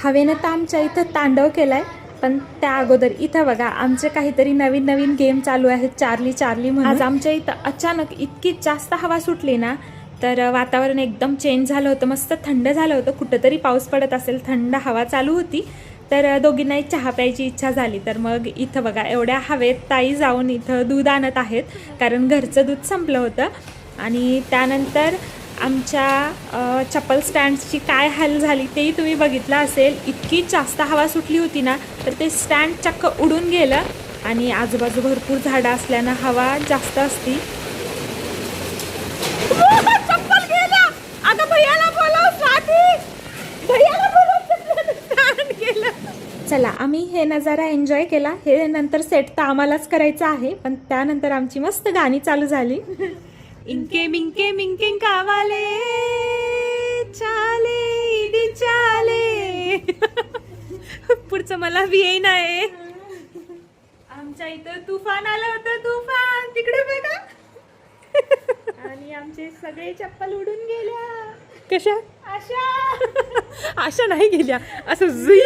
हवेनं तर आमच्या इथं तांडव केलाय, पण त्या अगोदर इथं बघा आमचे काहीतरी नवीन नवीन गेम चालू आहेत. चार्ली चार्ली म्हणून. आज आमच्या इथं अचानक इतकी जास्त हवा सुटली ना, तर वातावरण एकदम चेंज झालं होतं, मस्त थंड झालं होतं. कुठंतरी पाऊस पडत असेल, थंड हवा चालू होती. तर दोघींनाही चहा प्यायची इच्छा झाली. तर मग इथं बघा एवढ्या हवेत ताई जाऊन इथं दूध आणत आहेत, कारण घरचं दूध संपलं होतं. आणि त्यानंतर आमच्या चप्पल स्टँड्सची काय हाल झाली तेही तुम्ही बघितलं असेल. इतकी जास्त हवा सुटली होती ना, तर ते स्टँड चक्क उडून गेलं. आणि आजूबाजू भरपूर झाडं असल्यानं हवा जास्त असती. चप्पल गेलं. आता भैयाला बोलव, स्वाती भैयाला बोलव, स्टँड गेलं. चला आम्ही हे नजारा एन्जॉय केला. हे नंतर सेट तर आम्हालाच करायचं आहे, पण त्यानंतर आमची मस्त गाणी चालू झाली. इंके मिंके मिंके कावाले चाले इडी चाले. पुढचं मला बी येईन आहे. आमच्या इथं तुफान आलं होतं, तुफान तिकडे बघा. आणि आमचे सगळे चप्पल उडून गेल्या. कशा? अशा अशा नाही गेल्या, असं जुई.